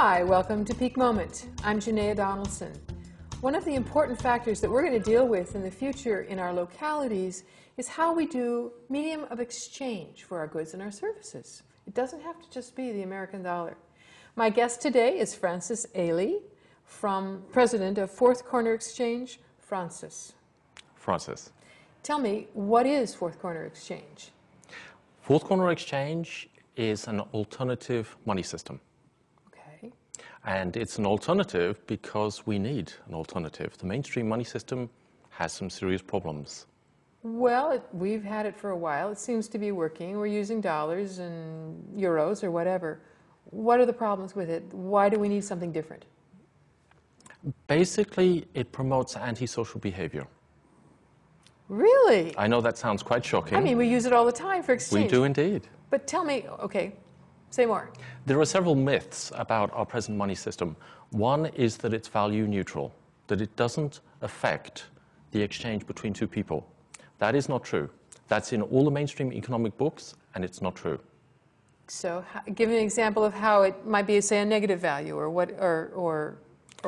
Hi, welcome to Peak Moment. I'm Janaea Donaldson. One of the important factors that we're going to deal with in the future in our localities is how we do medium of exchange for our goods and our services. It doesn't have to just be the American dollar. My guest today is Francis Ailey, president of Fourth Corner Exchange. Francis, tell me, what is Fourth Corner Exchange? Fourth Corner Exchange is an alternative money system. Okay. And it's an alternative because we need an alternative. The mainstream money system has some serious problems. Well, we've had it for a while. It seems to be working. We're using dollars and euros or whatever. What are the problems with it? Why do we need something different? Basically, it promotes antisocial behavior. Really? I know that sounds quite shocking. I mean, we use it all the time for exchange. We do indeed. But tell me, okay, say more. There are several myths about our present money system. One is that it's value neutral, that it doesn't affect the exchange between two people. That is not true. That's in all the mainstream economic books, and it's not true. So give me an example of how it might be, say, a negative value or what, or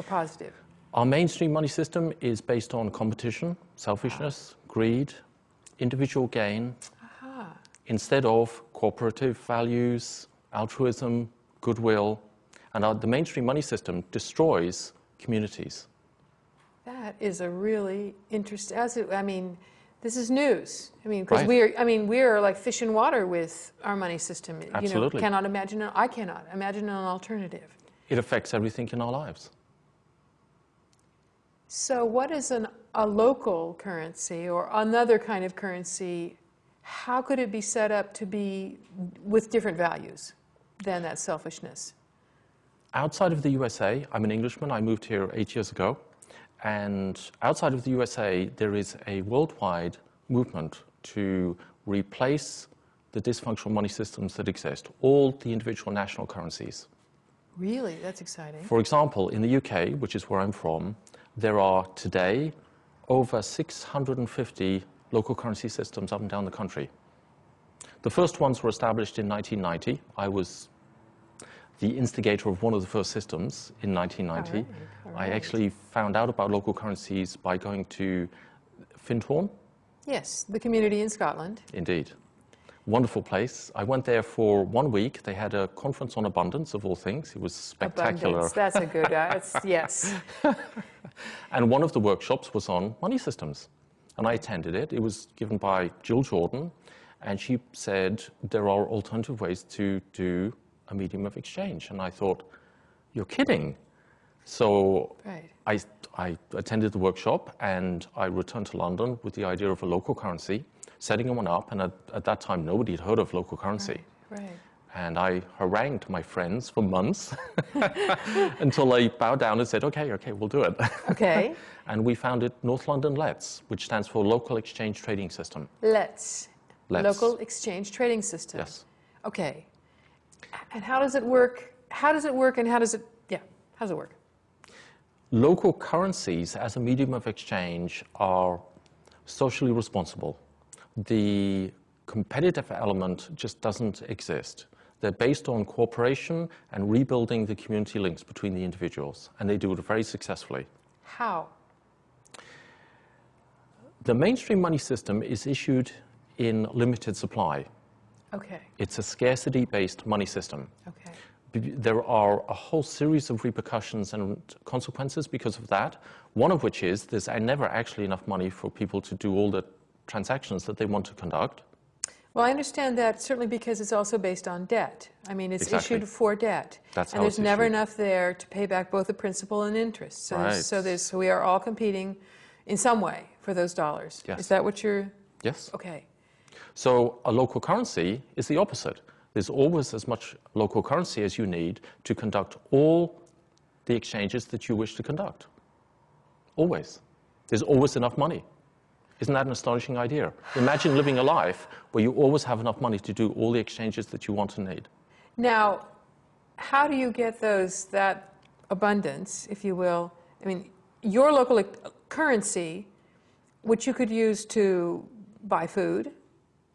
positive. Our mainstream money system is based on competition, selfishness, greed, individual gain, instead of cooperative values, altruism, goodwill. And the mainstream money system destroys communities. That is a really interesting, I mean, this is news. I mean, because Right. we're like fish in water with our money system. Absolutely. I cannot imagine an alternative. It affects everything in our lives. So what is a local currency or another kind of currency? How could it be set up to be with different values than that selfishness? Outside of the USA, I'm an Englishman. I moved here 8 years ago. And outside of the USA, there is a worldwide movement to replace the dysfunctional money systems that exist, all the individual national currencies. Really? That's exciting. For example, in the UK, which is where I'm from, there are today over 650 local currency systems up and down the country. The first ones were established in 1990. I was the instigator of one of the first systems in 1990. All right. I actually found out about local currencies by going to Findhorn. Yes, the community in Scotland. Indeed. Wonderful place. I went there for 1 week. They had a conference on abundance, of all things. It was spectacular. Abundance. That's a good, yes. And one of the workshops was on money systems. And I attended it. It was given by Jill Jordan. And she said there are alternative ways to do a medium of exchange. And I thought, you're kidding. So right. I attended the workshop and I returned to London with the idea of a local currency, setting one up. And at that time, nobody had heard of local currency. Right. And I harangued my friends for months until they bowed down and said, okay, we'll do it. Okay. And we founded North London LETS, which stands for Local Exchange Trading System. LETS. Local Exchange Trading System. Yes. Okay. And how does it work? How does it work and how does it work? Local currencies as a medium of exchange are socially responsible. The competitive element just doesn't exist. They're based on cooperation and rebuilding the community links between the individuals, and they do it very successfully. How? The mainstream money system is issued in limited supply. Okay. It's a scarcity-based money system. Okay. There are a whole series of repercussions and consequences because of that, one of which is there's never actually enough money for people to do all the transactions that they want to conduct. Well, I understand that certainly because it's also based on debt. I mean, it's Exactly. issued for debt. That's and how there's it's never issued. enough there to pay back both the principal and interest. So, Right. so we are all competing in some way for those dollars. Yes. Is that what you're... Yes. Okay. So a local currency is the opposite. There's always as much local currency as you need to conduct all the exchanges that you wish to conduct. Always. There's always enough money. Isn't that an astonishing idea? Imagine living a life where you always have enough money to do all the exchanges that you want and need. Now, how do you get that abundance, if you will? I mean, your local currency, which you could use to buy food,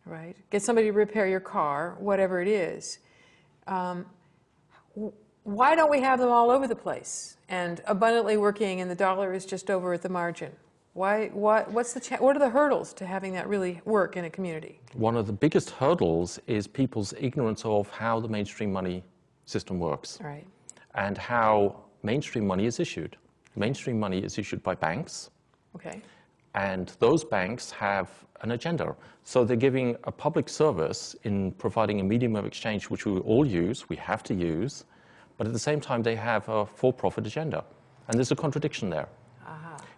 right? Get somebody to repair your car, whatever it is. why don't we have them all over the place and abundantly working and the dollar is just over at the margin? What are the hurdles to having that really work in a community? One of the biggest hurdles is people's ignorance of how the mainstream money system works. Right. And how mainstream money is issued. Mainstream money is issued by banks. Okay. And those banks have an agenda. So they're giving a public service in providing a medium of exchange which we all use, we have to use, but at the same time they have a for-profit agenda. And there's a contradiction there.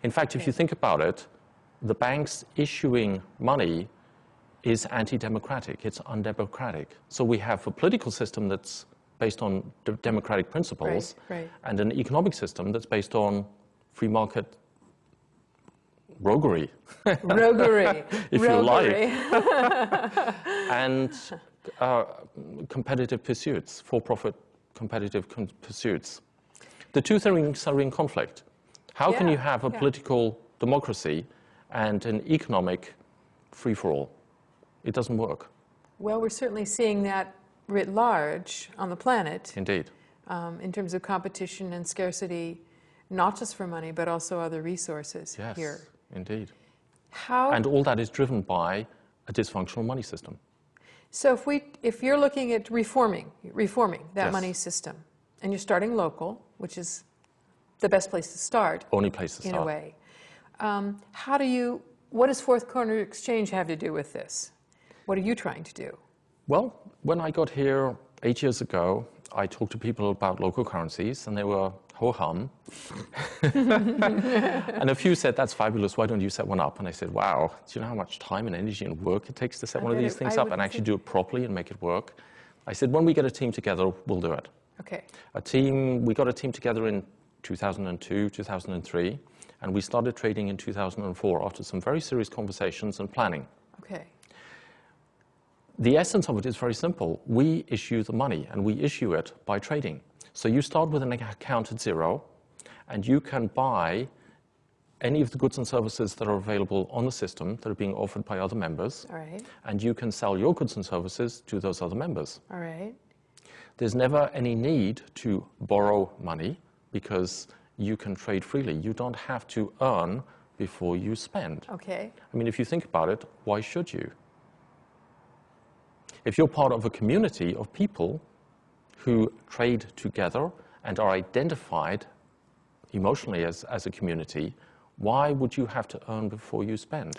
In fact, if you think about it, the banks issuing money is anti-democratic, it's undemocratic. So we have a political system that's based on democratic principles, right. and an economic system that's based on free market roguery. Roguery. If roguery. you like. And competitive pursuits, for-profit competitive pursuits. The two things are in conflict. How can you have a political democracy and an economic free-for-all? It doesn't work. Well, we're certainly seeing that writ large on the planet. Indeed. In terms of competition and scarcity, not just for money, but also other resources Yes, here. indeed. How? And all that is driven by a dysfunctional money system. So if you're looking at reforming that Yes. money system, and you're starting local, which is the best place to start, Only place to start. in a way, what does Fourth Corner Exchange have to do with this? What are you trying to do? Well, when I got here 8 years ago, I talked to people about local currencies, and they were ho-hum. And a few said, that's fabulous, why don't you set one up? And I said, wow, do you know how much time and energy and work it takes to set one of these things up and actually do it properly and make it work? I said, when we get a team together, we'll do it. Okay. We got a team together in 2002, 2003, and we started trading in 2004 after some very serious conversations and planning. Okay. The essence of it is very simple. We issue the money, and we issue it by trading. So you start with an account at zero, and you can buy any of the goods and services that are available on the system that are being offered by other members. All right. And you can sell your goods and services to those other members. All right. There's never any need to borrow money because you can trade freely. You don't have to earn before you spend. Okay. I mean, if you think about it, why should you? If you're part of a community of people who trade together and are identified emotionally as a community, why would you have to earn before you spend?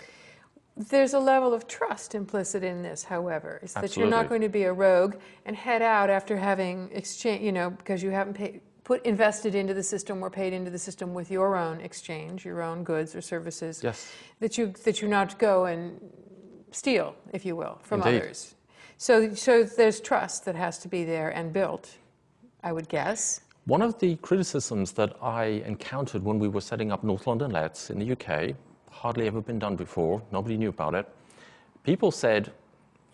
There's a level of trust implicit in this, however, is that you're Absolutely. not going to be a rogue and head out after having exchange, because you haven't invested into the system or paid into the system with your own exchange, your own goods or services. Yes. That you not go and steal, if you will, from Indeed. others. So there's trust that has to be there and built, I would guess. One of the criticisms that I encountered when we were setting up North London Let's in the UK, hardly ever been done before, nobody knew about it, people said,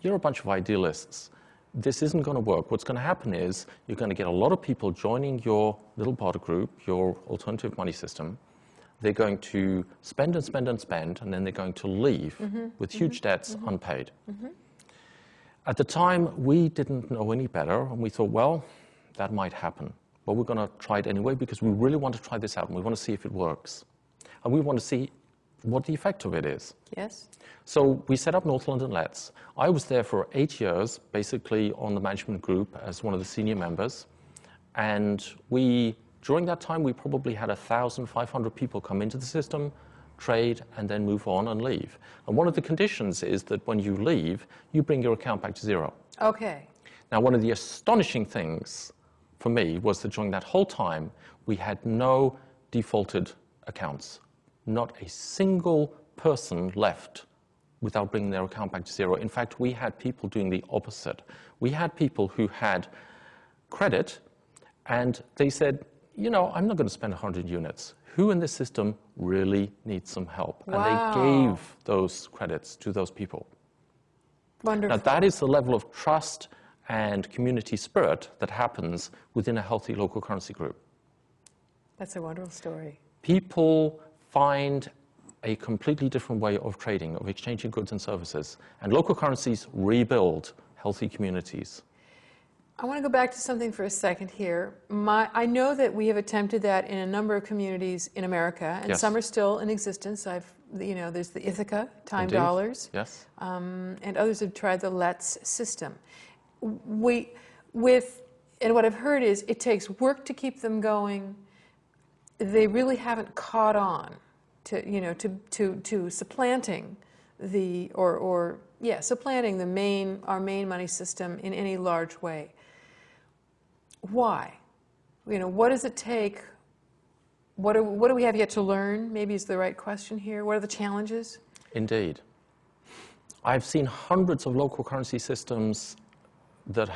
you're a bunch of idealists. This isn't going to work. What's going to happen is you're going to get a lot of people joining your little barter group, your alternative money system. They're going to spend and spend and spend, and then they're going to leave with huge debts unpaid. At the time, we didn't know any better, and we thought, well, that might happen. But we're going to try it anyway because we really want to try this out, and we want to see if it works. And we want to see what the effect of it is. Yes. So we set up North London Let's. I was there for 8 years, basically on the management group as one of the senior members. And during that time, we probably had 1,500 people come into the system, trade, and then move on and leave. And one of the conditions is that when you leave, you bring your account back to zero. Okay. Now, one of the astonishing things for me was that during that whole time, we had no defaulted accounts. Not a single person left without bringing their account back to zero. In fact, we had people doing the opposite. We had people who had credit, and they said, I'm not going to spend 100 units. Who in this system really needs some help? Wow. And they gave those credits to those people. Wonderful. Now, that is the level of trust and community spirit that happens within a healthy local currency group. That's a wonderful story. People find a completely different way of trading, of exchanging goods and services. And local currencies rebuild healthy communities. I want to go back to something for a second here. I know that we have attempted that in a number of communities in America, and Yes. some are still in existence. There's the Ithaca, time Indeed. dollars, Yes. and others have tried the Let's system. And what I've heard is it takes work to keep them going. They really haven't caught on to supplanting supplanting our main money system in any large way. Why? What does it take? What do we have yet to learn? Maybe is the right question here. What are the challenges? Indeed. I've seen hundreds of local currency systems that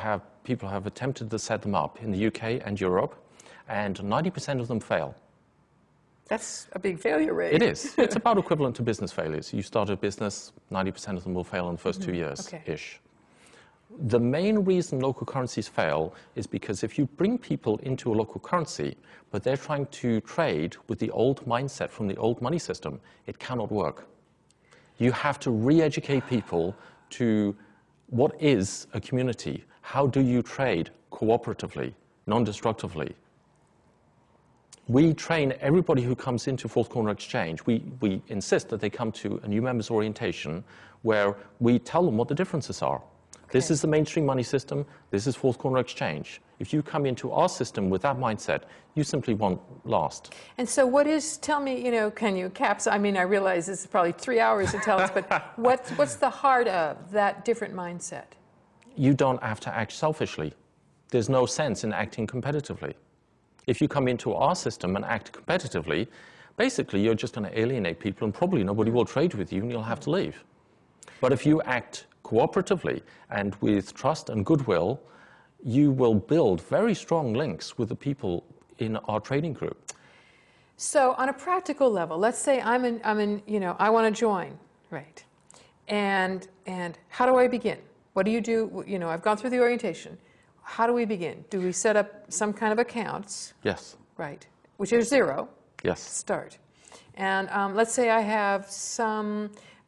people have attempted to set them up in the UK and Europe, and 90% of them fail. That's a big failure rate. It is. It's about equivalent to business failures. You start a business, 90% of them will fail in the first 2 years-ish. Okay. The main reason local currencies fail is because if you bring people into a local currency, but they're trying to trade with the old mindset from the old money system, it cannot work. You have to re-educate people to what is a community. How do you trade cooperatively, non-destructively? We train everybody who comes into Fourth Corner Exchange. We insist that they come to a new members orientation where we tell them what the differences are. Okay. This is the mainstream money system. This is Fourth Corner Exchange. If you come into our system with that mindset, you simply won't last. And so tell me, can you I realize this is probably 3 hours to tell us, but what's the heart of that different mindset? You don't have to act selfishly. There's no sense in acting competitively. If you come into our system and act competitively, basically you're just going to alienate people and probably nobody will trade with you and you'll have to leave. But if you act cooperatively and with trust and goodwill, you will build very strong links with the people in our trading group. So on a practical level, let's say I want to join, right? And how do I begin? What do you do? I've gone through the orientation. How do we begin? Do we set up some kind of accounts? Yes. Right. Which are zero. Yes. Start. And let's say I have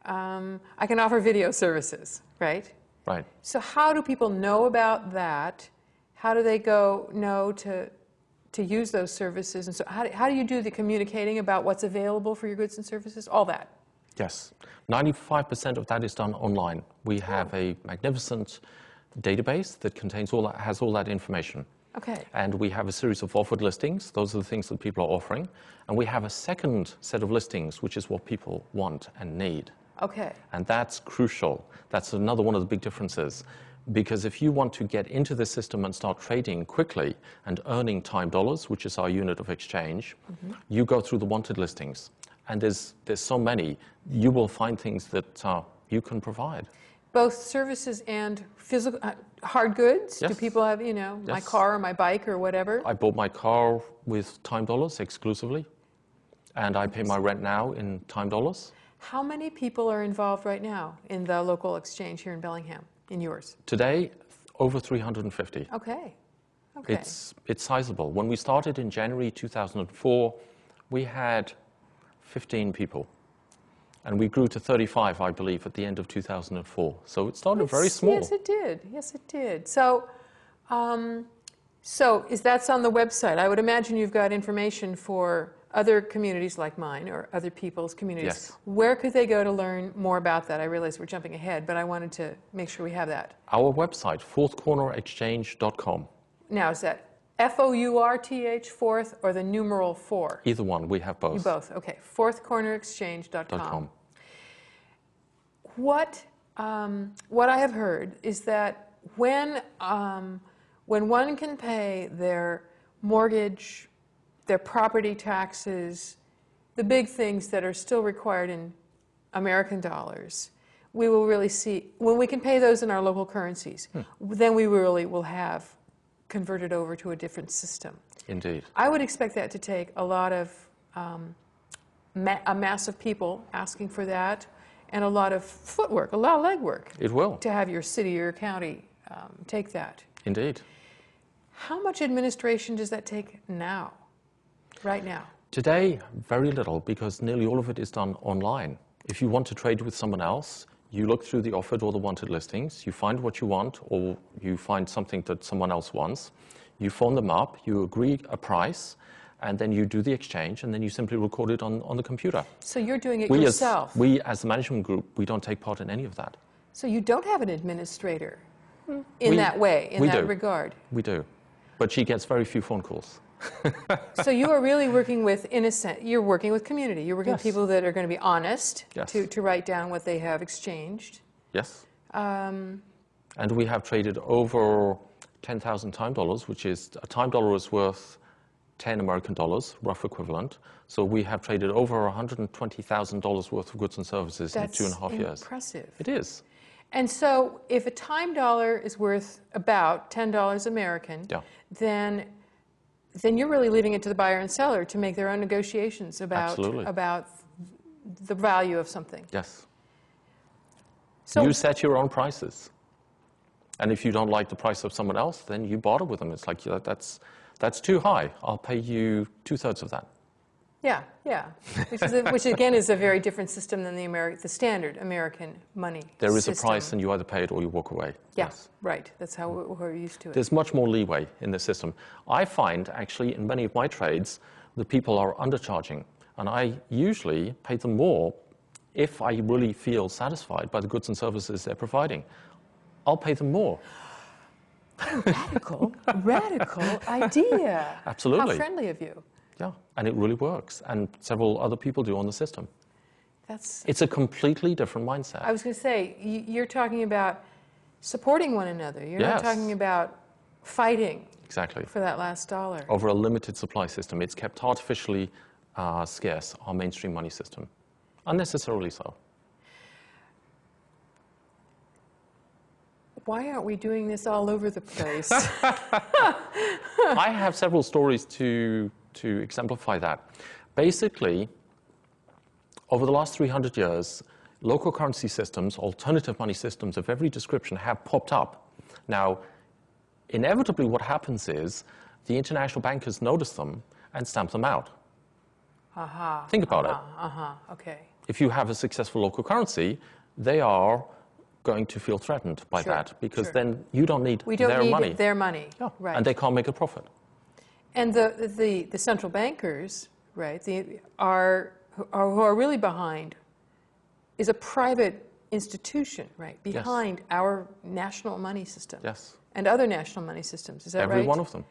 I can offer video services, right? Right. So how do people know about that? How do they know to use those services? And so how do you do the communicating about what's available for your goods and services? All that. Yes. 95% of that is done online. We have a magnificent database that has all that information. Okay. And we have a series of offered listings. Those are the things that people are offering. And we have a second set of listings, which is what people want and need. Okay. And that's crucial. That's another one of the big differences. Because if you want to get into the system and start trading quickly and earning time dollars, which is our unit of exchange, you go through the wanted listings. And there's so many, you will find things that you can provide. Both services and physical, hard goods? Yes. Do people have, my car or my bike or whatever? I bought my car with time dollars exclusively, and I pay my rent now in time dollars. How many people are involved right now in the local exchange here in Bellingham, in yours? Today, over 350. Okay. It's sizable. When we started in January 2004, we had 15 people. And we grew to 35, I believe, at the end of 2004. So it started very small. Yes, it did. Yes, it did. So that's on the website. I would imagine you've got information for other communities like mine or other people's communities. Yes. Where could they go to learn more about that? I realize we're jumping ahead, but I wanted to make sure we have that. Our website, fourthcornerexchange.com. Now, is that FOURTH, fourth, or the numeral 4? Either one. We have both. You both. Okay. fourthcornerexchange.com. What I have heard is that when one can pay their mortgage, their property taxes, the big things that are still required in American dollars, we will really see, when we can pay those in our local currencies, then we really will have converted over to a different system. Indeed. I would expect that to take a lot of, a mass of people asking for that, and a lot of footwork, a lot of legwork. It will. To have your city or your county take that. Indeed. How much administration does that take now, right now? Today, very little, because nearly all of it is done online. If you want to trade with someone else, you look through the offered or the wanted listings, you find what you want, or you find something that someone else wants, you phone them up, you agree a price, and then you do the exchange, and then you simply record it on the computer. So you're doing it yourself? We, as the management group, we don't take part in any of that. So you don't have an administrator in that way, in that regard? We do. But she gets very few phone calls. So you are really working with, you're working with community. You're working with people that are going to be honest to write down what they have exchanged. Yes. And we have traded over 10,000 time dollars, which is, a time dollar is worth 10 American dollars, rough equivalent. So we have traded over $120,000 worth of goods and services in 2.5 years. That's impressive. It is. And so if a time dollar is worth about $10 American, then you're really leaving it to the buyer and seller to make their own negotiations about the value of something. Yes. So you set your own prices. And if you don't like the price of someone else, then you barter with them. It's like, that's too high. I'll pay you 2/3 of that. Yeah, yeah. Which again is a very different system than the standard American money There is system. a price and you either pay it or you walk away. Yeah, yes. Right. That's how we're used to it. There's much more leeway in the system. I find actually in many of my trades, the people are undercharging. And I usually pay them more if I really feel satisfied by the goods and services they're providing. I'll pay them more. Radical idea. Absolutely. How friendly of you. Yeah, and it really works. And several other people do on the system. That's. It's a completely different mindset. I was going to say, you're talking about supporting one another. You're not talking about fighting for that last dollar. Over a limited supply system. It's kept artificially scarce, our mainstream money system. Unnecessarily so. Why aren't we doing this all over the place? I have several stories to exemplify that. Basically, over the last 300 years, local currency systems, alternative money systems of every description have popped up. Now, inevitably what happens is the international bankers notice them and stamp them out. Think about it. Okay. If you have a successful local currency, they are going to feel threatened by that because then you don't need their money. Their money. Yeah. Right. And they can't make a profit. And the central bankers, right, who are really behind is a private institution, right, behind our national money system. Yes. And other national money systems. Is that right? Every one of them.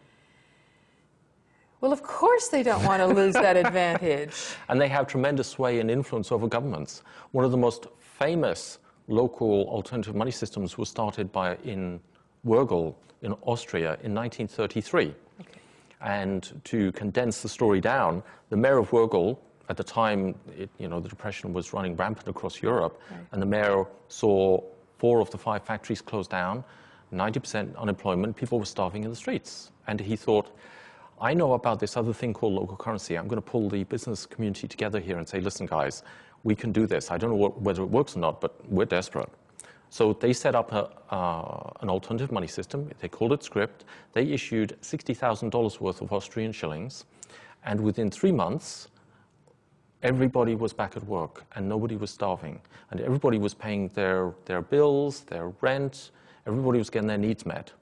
Well, of course they don't want to lose that advantage. And they have tremendous sway and influence over governments. One of the most famous local alternative money systems was started in Wörgl in Austria in 1933. Okay. And to condense the story down, the mayor of Wörgl, at the time, the Depression was running rampant across Europe, and the mayor saw 4 of the 5 factories closed down, 90% unemployment, people were starving in the streets. And he thought, I know about this other thing called local currency. I'm going to pull the business community together here and say, listen, guys, we can do this. I don't know whether it works or not, but we're desperate. So they set up an alternative money system. They called it Script. They issued $60,000 worth of Austrian shillings. And within 3 months, everybody was back at work and nobody was starving. And everybody was paying their bills, their rent. Everybody was getting their needs met.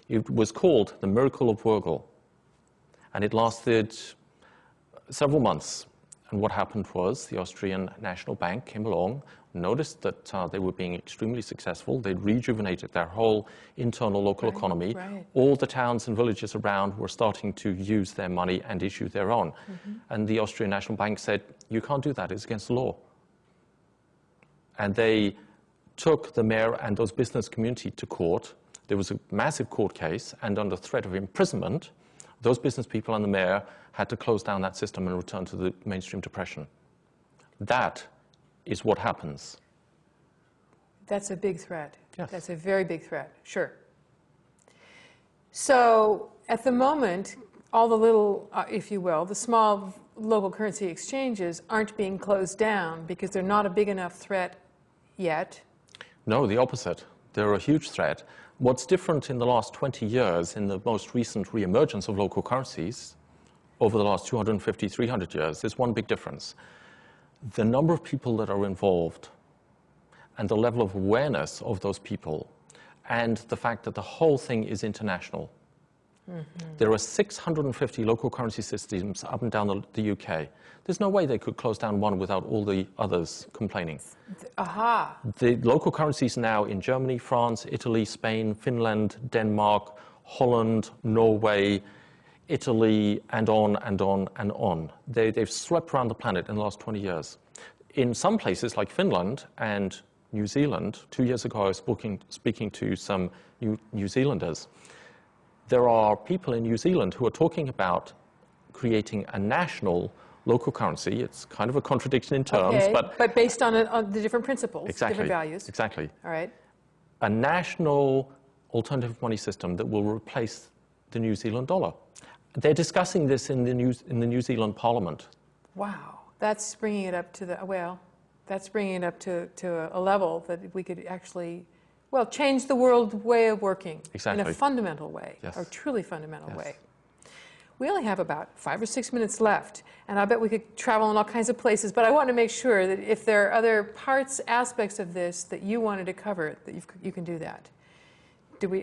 It was called the Miracle of Wörgl. And it lasted several months. And what happened was the Austrian National Bank came along, noticed that they were being extremely successful. They'd rejuvenated their whole internal local economy. Right. All the towns and villages around were starting to use their money and issue their own. And the Austrian National Bank said, you can't do that, it's against the law. And they took the mayor and those business community to court. There was a massive court case, and under threat of imprisonment, those business people and the mayor had to close down that system and return to the mainstream depression. That is what happens. That's a big threat. Yes. That's a very big threat, sure. So at the moment, all the little, if you will, the small local currency exchanges aren't being closed down because they're not a big enough threat yet. No, the opposite. They're a huge threat. What's different in the last 20 years in the most recent reemergence of local currencies over the last 250, 300 years, there's one big difference. The number of people that are involved and the level of awareness of those people and the fact that the whole thing is international. There are 650 local currency systems up and down the UK. There's no way they could close down one without all the others complaining. Aha. The local currencies now in Germany, France, Italy, Spain, Finland, Denmark, Holland, Norway, Italy, and on and on and on. They've swept around the planet in the last 20 years. In some places like Finland and New Zealand, 2 years ago I was speaking to some New Zealanders. There are people in New Zealand who are talking about creating a national local currency. It's kind of a contradiction in terms, okay, but based on the different principles, exactly, different values. Exactly. All right. A national alternative money system that will replace the New Zealand dollar. They're discussing this in the New Zealand Parliament. Wow, that's bringing it up to that's bringing it up to a level that we could actually, well, change the world way of working in a fundamental way, yes. or truly fundamental yes. way. We only have about 5 or 6 minutes left, and I bet we could travel in all kinds of places, but I want to make sure that if there are other parts, aspects of this that you wanted to cover, that you can do that.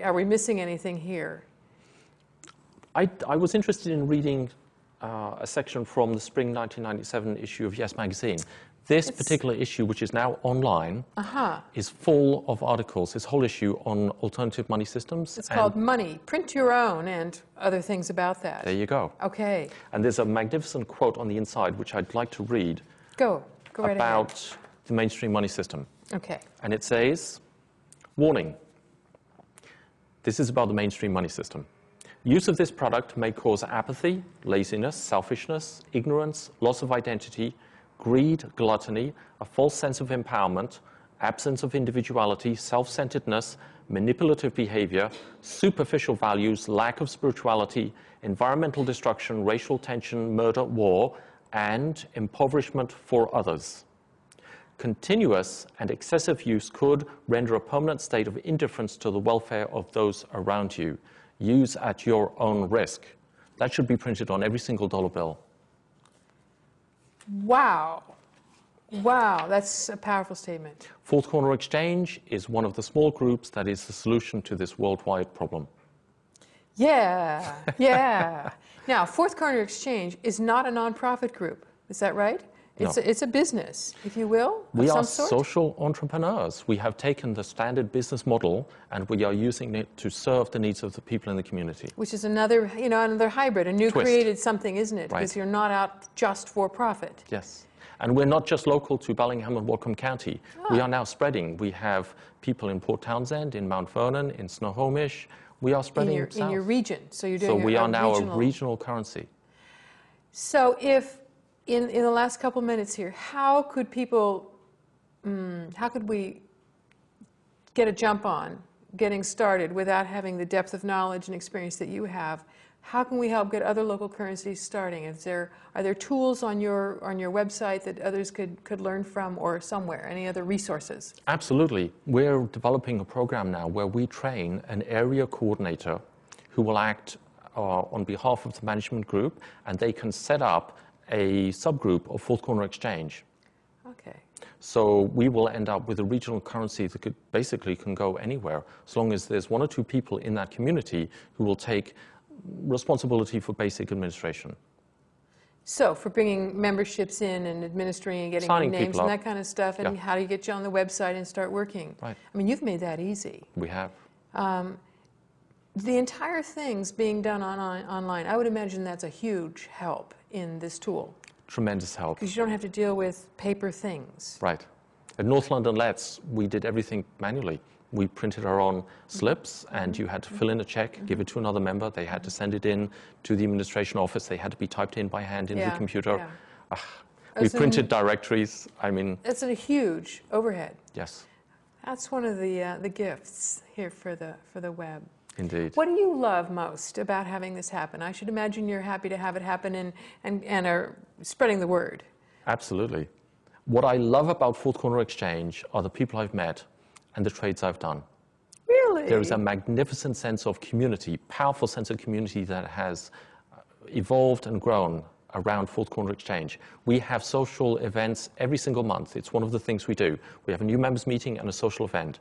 Are we missing anything here? I was interested in reading a section from the spring 1997 issue of Yes magazine. This particular issue, which is now online, is full of articles, this whole issue on alternative money systems. It's called Money, Print Your Own, and other things about that. There you go. Okay. And there's a magnificent quote on the inside, which I'd like to read. Go right about ahead. The mainstream money system. Okay. And it says, warning, this is about the mainstream money system. Use of this product may cause apathy, laziness, selfishness, ignorance, loss of identity, greed, gluttony, a false sense of empowerment, absence of individuality, self-centeredness, manipulative behavior, superficial values, lack of spirituality, environmental destruction, racial tension, murder, war, and impoverishment for others. Continuous and excessive use could render a permanent state of indifference to the welfare of those around you. Use at your own risk. That should be printed on every single dollar bill. Wow. Wow, that's a powerful statement. Fourth Corner Exchange is one of the small groups that is the solution to this worldwide problem. Yeah, yeah. Now, Fourth Corner Exchange is not a nonprofit group. Is that right? It's a business, if you will, We are of some sort? social entrepreneurs. We have taken the standard business model and we are using it to serve the needs of the people in the community. Which is another, another hybrid, a new Twist. created something, isn't it? Right. Because you're not out just for profit. Yes. And we're not just local to Bellingham and Whatcom County. We are now spreading. We have people in Port Townsend, in Mount Vernon, in Snohomish. We are spreading south. In your region. So you're doing we are now regional. a regional currency. So if, in the last couple minutes here, how could people, how could we get a jump on getting started without having the depth of knowledge and experience that you have? How can we help get other local currencies starting? Are there tools on your website that others could learn from, or somewhere? Any other resources? Absolutely. We're developing a program now where we train an area coordinator who will act on behalf of the management group, and they can set up a subgroup of Fourth Corner Exchange. Okay. So we will end up with a regional currency that can go anywhere, as long as there's one or two people in that community who will take responsibility for basic administration. So for bringing memberships in and administering and getting Signing names people and up. that kind of stuff, and how do you get you on the website and start working? Right. I mean, you've made that easy. We have. The entire thing's being done online. I would imagine that's a huge help in this tool. Tremendous help. Because you don't have to deal with paper things. Right. At North London Let's, we did everything manually. We printed our own slips, and you had to fill in a check, give it to another member. They had to send it in to the administration office. They had to be typed in by hand into the computer. Yeah. We printed directories. I mean, it's a huge overhead. yes, That's one of the gifts here for the web. indeed. What do you love most about having this happen? I should imagine you're happy to have it happen and are spreading the word. Absolutely. What I love about Fourth Corner Exchange are the people I've met and the trades I've done. Really? There is a magnificent sense of community, powerful sense of community that has evolved and grown around Fourth Corner Exchange. We have social events every single month. It's one of the things we do. We have a new members meeting and a social event.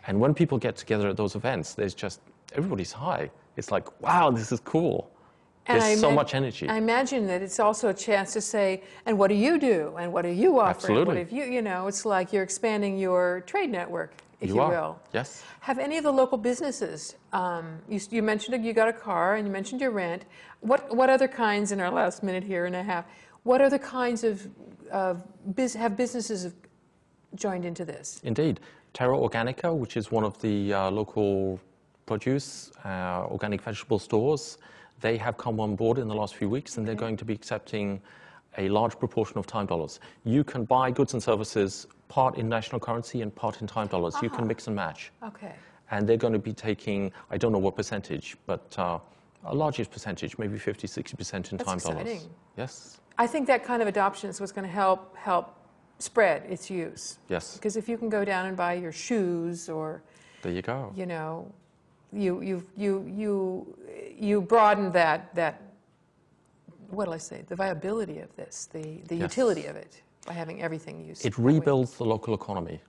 And when people get together at those events, there's just, everybody's high. It's like, wow, this is cool. And there's so much energy. I imagine that it's also a chance to say, and what do you do? And what do you offer? Absolutely. And what have you know, it's like you're expanding your trade network, if you will. Yes. Have any of the local businesses, you mentioned you got a car and you mentioned your rent. What other kinds, in our last minute here and a half, what other kinds of have businesses joined into this? Indeed. Terra Organica, which is one of the local produce, organic vegetable stores, they have come on board in the last few weeks, and they're going to be accepting a large proportion of time dollars. You can buy goods and services part in national currency and part in time dollars. You can mix and match. Okay. And they're going to be taking, I don't know what percentage, but a largest percentage, maybe 50, 60% in time dollars. Exciting. Yes. I think that kind of adoption is what's going to help spread its use. Yes. Because if you can go down and buy your shoes, or there you go. You know, you broaden that what will I say? The viability of this, the Yes. utility of it, by having everything used. It rebuilds the local economy,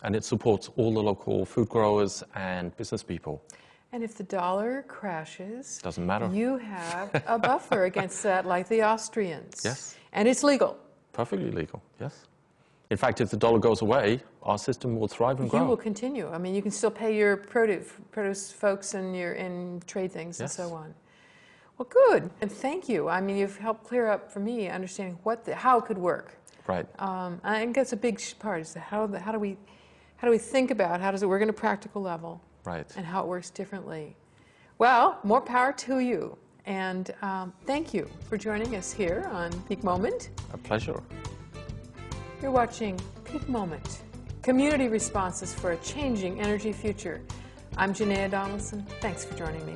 and it supports all the local food growers and business people. And if the dollar crashes, doesn't matter. You have a buffer against that, like the Austrians. Yes. And it's legal. Perfectly legal. Yes. In fact, if the dollar goes away, our system will thrive and grow. You will continue. I mean, you can still pay your produce folks and your trade things and so on. Well, good. And thank you. I mean, you've helped clear up for me understanding how it could work. Right. I think that's a big part. Is how do we think about how does it work on a practical level? Right. And how it works differently. Well, more power to you. And thank you for joining us here on Peak Moment. A pleasure. You're watching Peak Moment, community responses for a changing energy future. I'm Janaea Donaldson. Thanks for joining me.